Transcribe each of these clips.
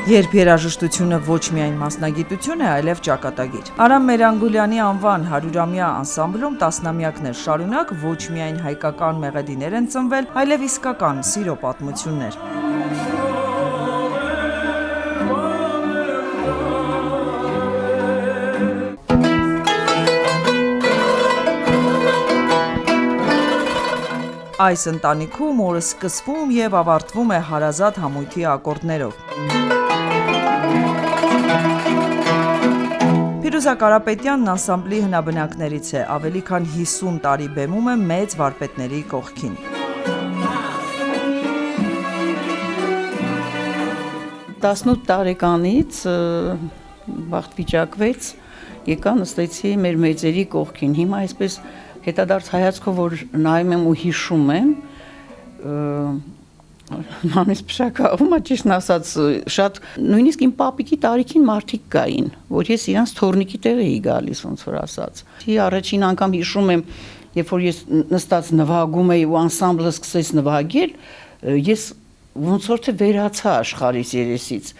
Երբ երաժշտությունը ոչ միայն մասնագիտություն է, այլև ճակատագիր։ Արամ Մերանգուլյանի անվան 100-ամյա անսամբլում տասնամյակներ շարունակ ոչ միայն հայկական մեղեդիներ են ծնվել, այլև իսկական սիրո պատմություններ։ Այս ընտանիքում օրը սկսվում և ավարտվում է հարազատ համույթի ակորդներով։ Փիրուզա Կարապետյանն անսամբլի հնաբնակներից է, ավելի քան 50 տարի բեմում է մեծ վարպետների կողքին։ Տասնութ տարեկանից բախտ վիճակվեց, եկա նստեցի մեր մեծերի կողքին, հիմա այսպես հետադարձ հայացքով, որ նայում եմ ու հիշում եմ, նամից պշակաղում ճիշտն ասած, շատ նույնիսկ իմ պապիկի տարիքին մարդիկ կային, որ ես իրանց թորնիկի տեղ էի գալիս, ոնց որ ասած։ Առաջին անգամ հիշում եմ, երբ որ ես նստած նվագում էի ու անսամբլը սկսեց նվագել, ես ոնց որ թե վերացա աշխարհից երեսից։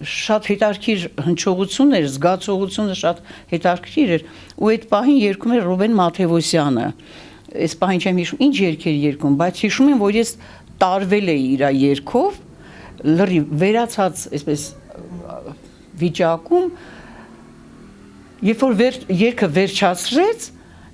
Շատ հետաքրքիր հնչողություն էր, զգացողությունը շատ հետաքրքիր էր, ու այդ պահին երգում էր Ռուբեն Մաթևոսյանը։ Այս պահին չեմ հիշում, ինչ երգեր երգում, բայց հիշում եմ, որ ես տարվել էի իր երգով, լրիվ վերացած այսպես վիճակում, երբ որ երգը վերջացրեց,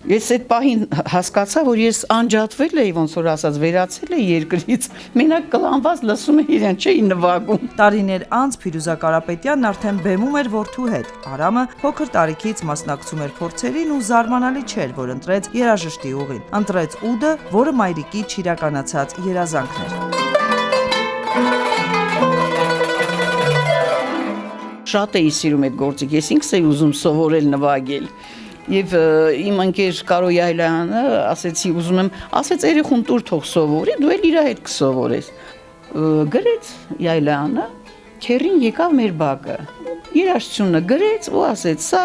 ես այդ պահին հասկացա, որ ես անջատվել էի, ոնց որ ասած, վերացել էի երկրից, մենակ կլանված լսում էի իրեն, չէի նվագում։ Տարիներ անց Փիրուզա Կարապետյանն արդեն բեմում էր որդու հետ։ Արամը փոքր տարիքից մասնակցում էր փորձերին ու զարմանալի չէր, որ ընտրեց երաժշտի ուղին։ Ընտրեց ուդը, որը մայրիկի չիրականացած երազանքն էր։ Շատ էի սիրում այդ գործը, ես ինքս էի ուզում սովորել նվագել։ Եվ իմ ընկեր Կարո Յայլյանը ասեցի, ուզում եմ, ասեց երեխուն տուր թող սովորի, դու էլ իր հետ կսովորես։ Գրեց Յայլյանը, քերին եկավ մեր բակը, երաժշտությունը գրեց ու ասեց, սա,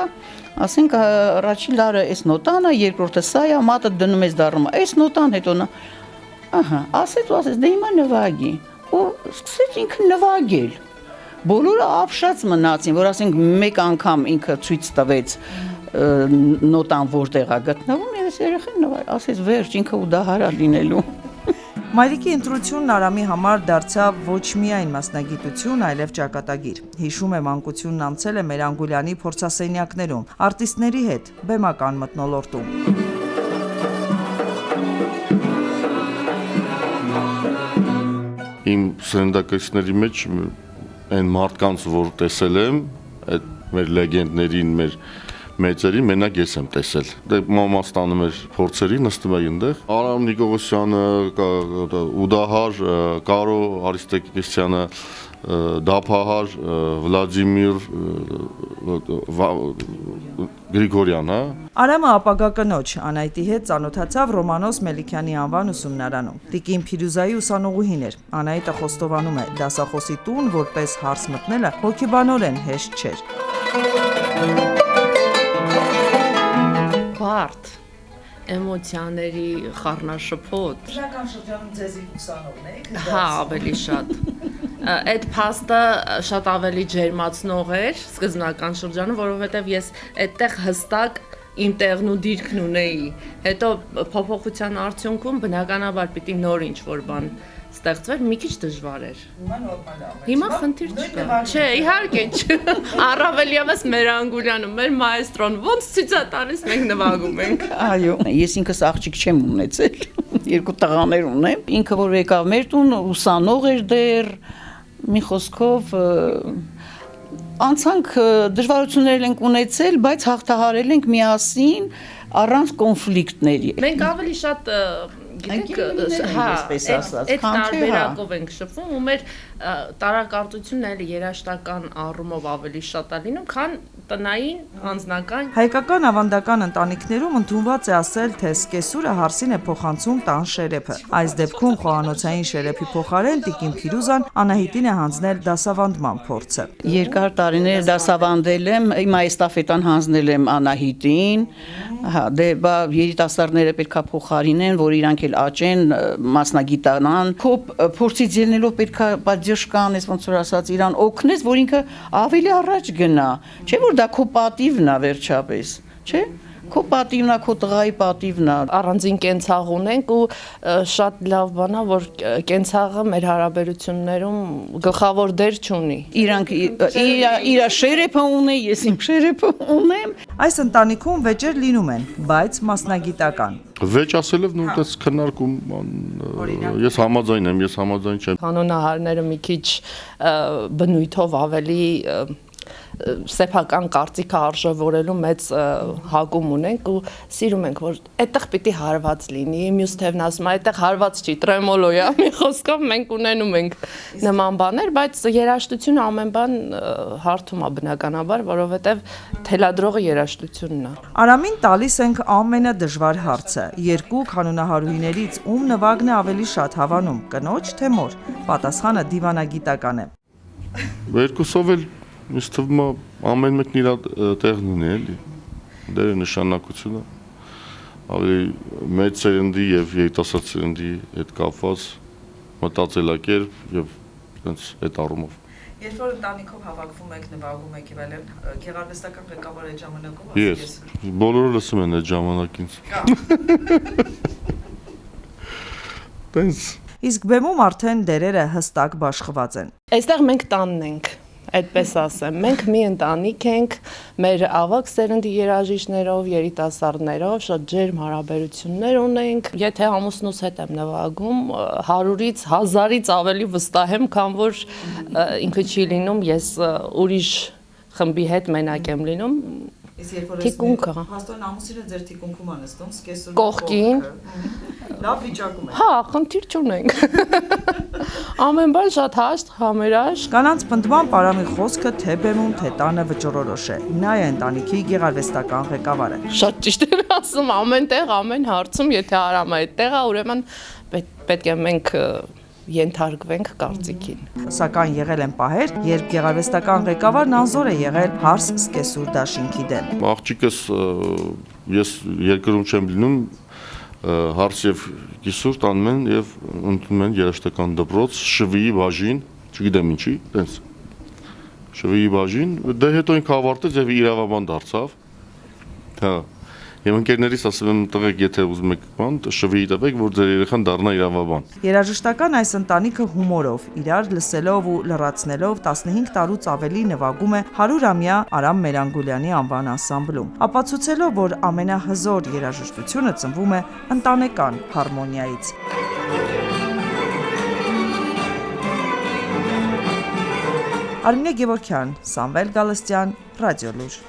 ասենք առաջին լարը այս նոտան է, երկրորդը սա է, մատը դնում ես դառնում, այս նոտան հետո նա, ասեց ու ասեց, դե հիմա նվագի, ու սկսեց ինքը նվագել։ Բոլորը ապշած մնացին, որ ասենք մեկ անգամ ինքը ցույց տվեց նոտան որտեղ է գտնվում, ես երեխան ասեց վերջ, ինքը ուդահար է լինելու։ Մայրիկի ընտրությունն Արամի համար դարձավ ոչ միայն մասնագիտություն, այլև ճակատագիր։ Հիշում է, մանկությունն անցել է Մերանգուլյանի փորձասենյակներում, արտիստների հետ, բեմական մթնոլորտում։ Իմ սերնդակիցների մեջ այն մարդկանց, որ տեսել եմ, այդ մեր լեգենդներին, մեր մեծերին մենակ ես եմ տեսել։ Դե մամա ստանում էր փորձերի, նստում էի այնտեղ։ Արամ Նիկողոսյանը, ուդահար, Կարո Արիստոկեսյանը, դափահար Վլադիմիր Գրիգորյան, հա։ Արամը ապագա կնոջ Անայտի հետ ծանոթացավ Ռոմանոս Մելիքյանի անվան ուսումնարանում։ Տիկին Փիրուզայի ուսանողուհին էր։ Անայտը խոստովանում է, դասախոսի տուն որպես հարս մտնելը հոգեբանորեն հեշտ չէր։ Բարդ, էմոցիաների խառնաշփոթ։ Բնական շրջանում ձեզի ուսանողն եք։ Հա, ավելի շատ։ Այդ փաստը շատ ավելի ջերմացնող էր սկզբնական շրջանում, որովհետև ես այդտեղ հստակ իմ տեղն ու դիրքն ունեի։ Հետո փոփոխության արդյունքում բնականաբար պիտի նոր ինչ-որ բան ստեղծվեր, մի քիչ դժվար էր։ Հիմա նորմալ է։ Հիմա խնդիր չկա։ Չէ, իհարկե չէ։ Առավել ևս Մերանգուլյանը, մեր մայստրոն, ոնց ցույց է տալիս, մենք նվագում ենք։ Այո, ես ինքս աղջիկ չեմ ունեցել, երկու տղաներ ունեմ։ Ինքը որ եկավ մեր տուն, ուսանող էր դեռ, մի խոսքով անցանք դժվարություններ ենք ունեցել, բայց հաղթահարել ենք միասին առանց կոնֆլիկտների։ Մենք ավելի շատ գիտենք, հա, այդ տարբերակով ենք շփվում ու մեր տարակարծությունն էլի երաշտական առումով ավելի շատ է լինում, քան տնային անձնական։ Հայկական ավանդական ընտանիքներում ընդունված է ասել, թե սկեսուրը հարսին է փոխանցում տան շերեփը։ Այս դեպքում խոհանոցային շերեփի փոխարեն տիկին Փիրուզան Անահիտին է հանձնել դասավանդման փորձը։ Երկար տարիներ դասավանդել եմ, հիմա էստաֆետան հանձնել եմ Անահիտին, դե բա երիտասարդները պետքա փոխարինեն, որ իրանք էլ աճեն, մասնագիտանան, քո փորձից ելնելով պետքա պատժ կան, ոնց որ ասած, իրան օգնես, որ ինքը ավելի առաջ գնա, չէ՞ որ դա քո պատիվն է վերջապես, չէ՞։ Քո պատիվն է, քո տղայի պատիվն է։ Առանձին կենցաղ ունենք ու շատ լավ բան է, որ կենցաղը մեր հարաբերություններում գլխավոր դեր չունի։ Իրանք իր շերեփը ունի, ես իմ շերեփը ունեմ։ Այս ընտանիքում վեճեր լինում են, բայց մասնագիտական։ Վեճ ասելով նույնպես քննարկում ես համաձայն չեմ։ Կանոնահարները մի քիչ բնույթով ավելի սեփական կարծիքը արժևորելու մեծ հակում ունենք ու սիրում ենք, որ այդտեղ պիտի հարված լինի, մյուս թևն ասում է, այդտեղ հարված չի, տրեմոլո է, մի խոսքով մենք ունենում ենք նման բաներ, բայց երաժշտությունը ամեն բան հարթում է բնականաբար, որովհետև թելադրողը երաժշտությունն է։ Արամին տալիս ենք ամենադժվար հարցը. երկու կանոնահարույներից ում նվագն է ավելի շատ հավանում, կնոջ թե մոր։ Պատասխանը դիվանագիտական է։ Երկուսով էլ ինձ թվում է ամեն մեկն իր տեղն ունի էլի, դերը նշանակությունը ավելի մեծ սերնդի եւ երիտասարդ սերնդի հետ կապված մտածելակերպ եւ այնց այդ առումով։ Երբ որ ընտանիքով հավաքվում եք, նվագում եք եւ այլն, գեղարվեստական ղեկավարը այդ ժամանակով Ես բոլորը լսում են այդ ժամանակին։ Տենց Իսկ բեմում արդեն դերերը հստակ բաշխված են։ Այստեղ մենք տանն ենք, այդպես ասեմ, մենք մի ընտանիք ենք, մեր ավագ սերնդի երաժիշտներով, երիտասարդներով, շատ ջերմ հարաբերություններ ունենք։ Եթե ամուսնուս հետ եմ նվագում, 100-ից 1000-ից ավելի վստահ եմ, քան որ ինքը չի լինում, ես ուրիշ խմբի հետ մենակ եմ լինում։ Թիկունքը։ Հաստորեն ամուսինը ձեր թիկունքում է նստում, սկեսուրը Կողքին։ Լավ վիճակում է։ Հա, խնդիր չունենք։ Ամեն բան շատ հաշտ, համերաշխ։ Կանանց պնդման պարամի խոսքը թե բեմում, թե տանը վճռորոշ է։ Նա է ընտանիքի գեղարվեստական ղեկավարը։ Շատ ճիշտ եմ ասում, ամեն տեղ, ամեն հարցում, եթե Արամը այդտեղ է, ուրեմն պետք է մենք ենթարկվենք կարծիքին։ Սակայն եղել են պահեր, երբ գեղարվեստական ղեկավարն անզոր է եղել հարս սկեսուր դաշինքի դեմ։ Աղջիկս ես երկրում չեմ լինում, հարս եւ կիսուր տանում են եւ ընդունում են երաշտական դպրոց, շվիի բաժին, չգիտեմ ինչի, տենց շվիի բաժին, դե հետո ինքը ավարտեց եւ իրավաբան դարձավ։ Հա։ Եվ ընկերներիս ասում եմ տղեկ, եթե ուզում եք բան, շվիի տվեք, որ ձեր երեխան դառնա իրավաբան։ Երաժշտական այս ընտանիքը հումորով, իրար լսելով ու լրացնելով 15 տարուց ավելի նվագում է 100-ամյա Արամ Մերանգուլյանի անվան անսամբլում, ապացուցելով, որ ամենահզոր երաժշտությունը ծնվում է ընտանեկան հարմոնիայից։ Արմինե Գևորգյան, Սամվել Գալստյան, Ռադիոլուր։